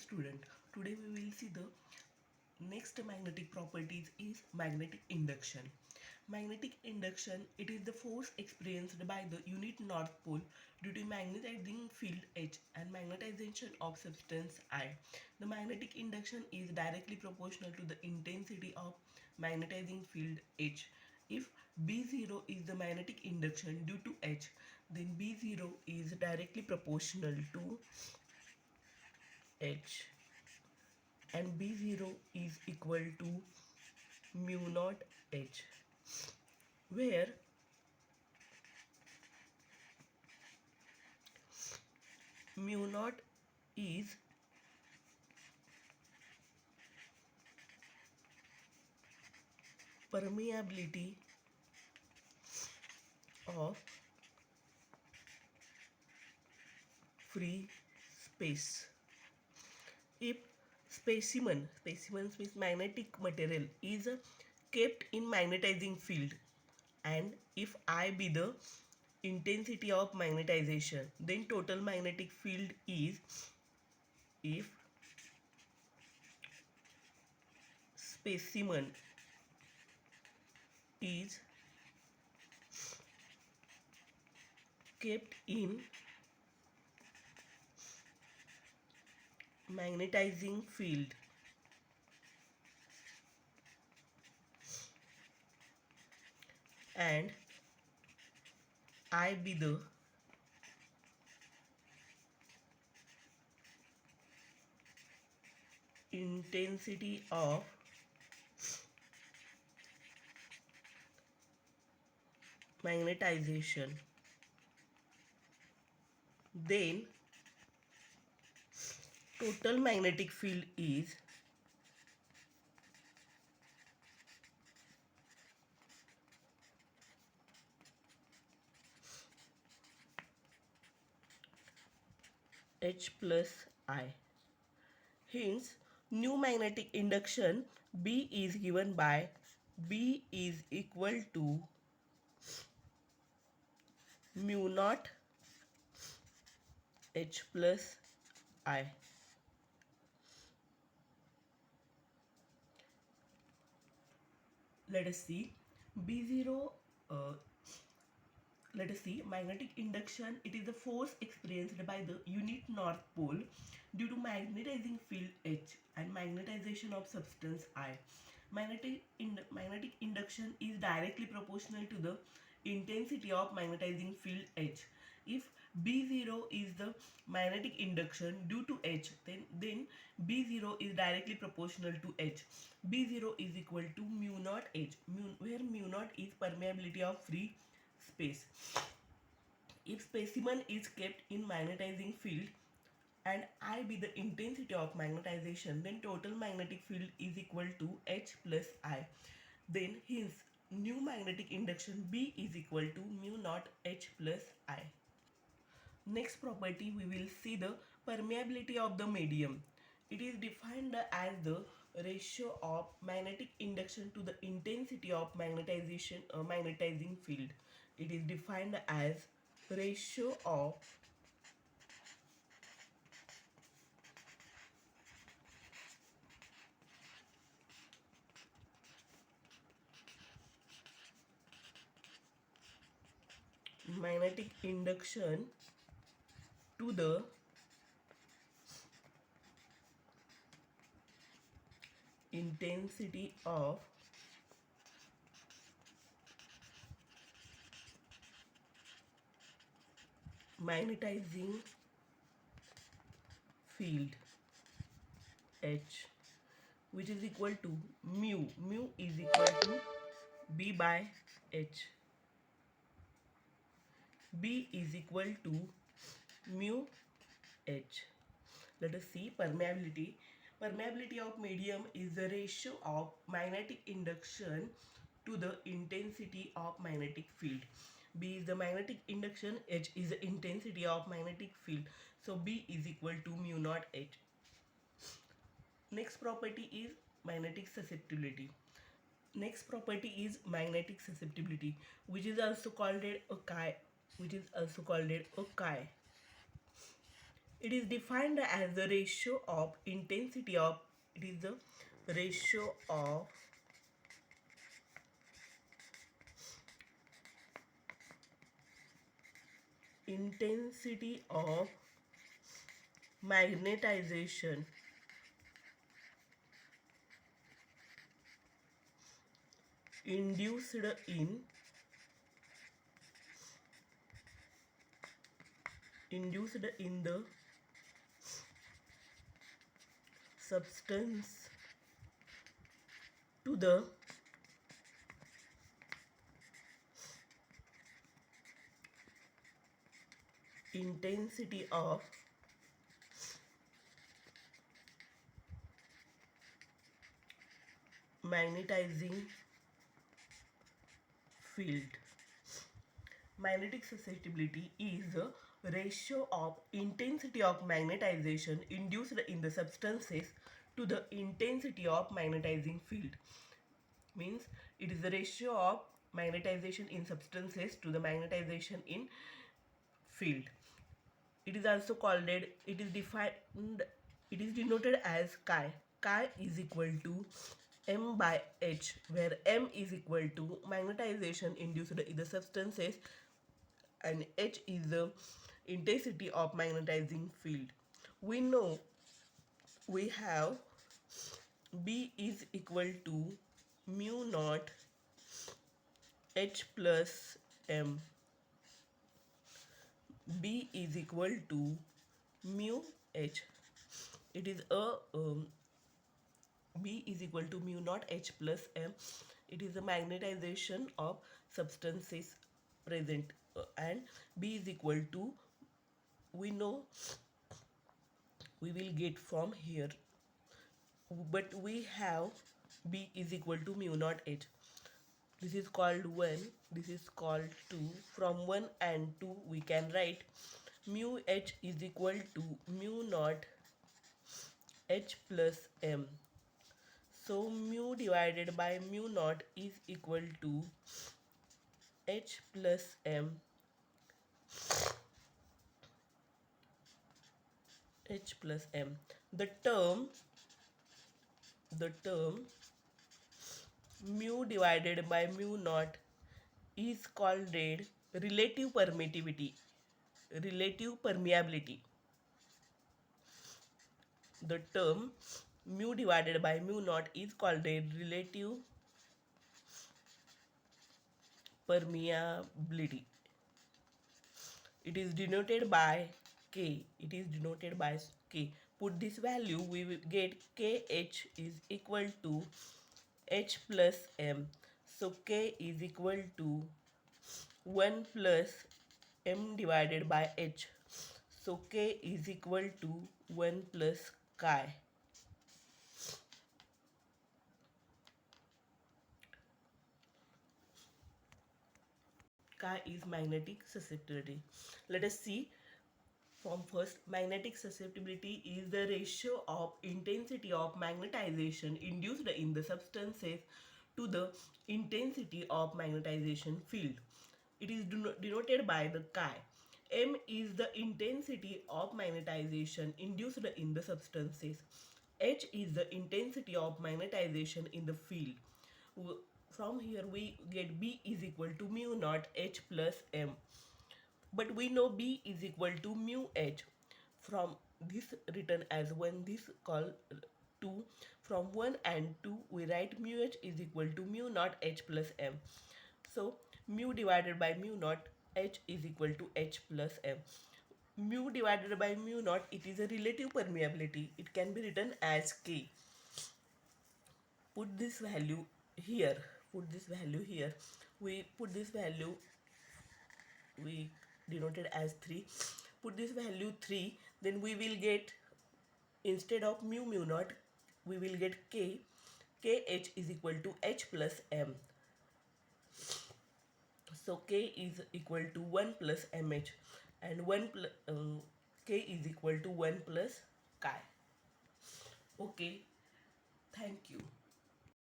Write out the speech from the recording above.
student. Today we will see the next magnetic properties is magnetic induction. Magnetic induction, it is the force experienced by the unit north pole due to magnetizing field H and magnetization of substance I. The magnetic induction is directly proportional to the intensity of magnetizing field H. If B0 is the magnetic induction due to H, then B0 is directly proportional to H, and B0 is equal to mu naught H, where mu naught is permeability of free space. If specimen means magnetic material is kept in magnetizing field, and if I be the intensity of magnetization, then total magnetic field is, if specimen is kept in magnetizing field, and I be the intensity of magnetization, then total magnetic field is H plus I. Hence, new magnetic induction B is given by B is equal to mu naught H plus I. Let us see B0. Let us see magnetic induction. It is the force experienced by the unit north pole due to magnetizing field H and magnetization of substance I. Magnetic induction is directly proportional to the intensity of magnetizing field H. If B0 is the magnetic induction due to H, then B0 is directly proportional to H. B0 is equal to mu naught H, where mu naught is permeability of free space. If specimen is kept in magnetizing field and I be the intensity of magnetization, then total magnetic field is equal to H plus I. Then hence new magnetic induction B is equal to mu naught H plus I. Next property, we will see the permeability of the medium. It is defined as the ratio of magnetic induction to the intensity of magnetizing field. It is defined as ratio of magnetic induction to the intensity of magnetizing field H, which is equal to mu. Mu is equal to B by H. B is equal to mu H. Let us see permeability. Permeability of medium is the ratio of magnetic induction to the intensity of magnetic field. B is the magnetic induction, H is the intensity of magnetic field. So B is equal to mu naught H. Next property is magnetic susceptibility. Next property is magnetic susceptibility, which is also called a chi. It is defined as the ratio of intensity of, it is the ratio of intensity of magnetization induced in the substance to the intensity of magnetizing field. Magnetic susceptibility is the ratio of intensity of magnetization induced in the substances to the intensity of magnetizing field. Means it is the ratio of magnetization in substances to the magnetization in field. It is also called it is defined, it is denoted as chi. Chi is equal to m by h, where m is equal to magnetization induced in the substances and h is the intensity of magnetizing field. We know we have B is equal to mu naught h plus m. B is equal to mu h. It is a B is equal to mu naught h plus m. It is the magnetization of substances present, and B is equal to, we know we will get from here, but we have B is equal to mu naught h. This is called 1, this is called 2. From 1 and 2 we can write mu h is equal to mu naught h plus m. So mu divided by mu naught is equal to h plus m, h plus m. The term mu divided by mu naught is called relative permittivity, relative permeability. The term mu divided by mu naught is called a relative permeability. It is denoted by K. It is denoted by K. Put this value, we will get KH is equal to H plus M. So K is equal to 1 plus M divided by H. So K is equal to 1 plus chi. Chi is magnetic susceptibility. Let us see from first. Magnetic susceptibility is the ratio of intensity of magnetization induced in the substances to the intensity of magnetization field. It is denoted by the chi. M is the intensity of magnetization induced in the substances. H is the intensity of magnetization in the field. From here we get B is equal to mu naught H plus M. But we know B is equal to mu H. From this written as 1, this called 2. From 1 and 2 we write mu H is equal to mu naught H plus M. So mu divided by mu naught H is equal to H plus M. Mu divided by mu naught, it is a relative permeability. It can be written as K. Put this value here. Put this value here. We put this value, we denoted as 3. Put this value 3, then we will get, instead of mu naught, we will get K. KH is equal to H plus M. So K is equal to 1 plus MH, and K is equal to 1 plus chi. Okay, thank you.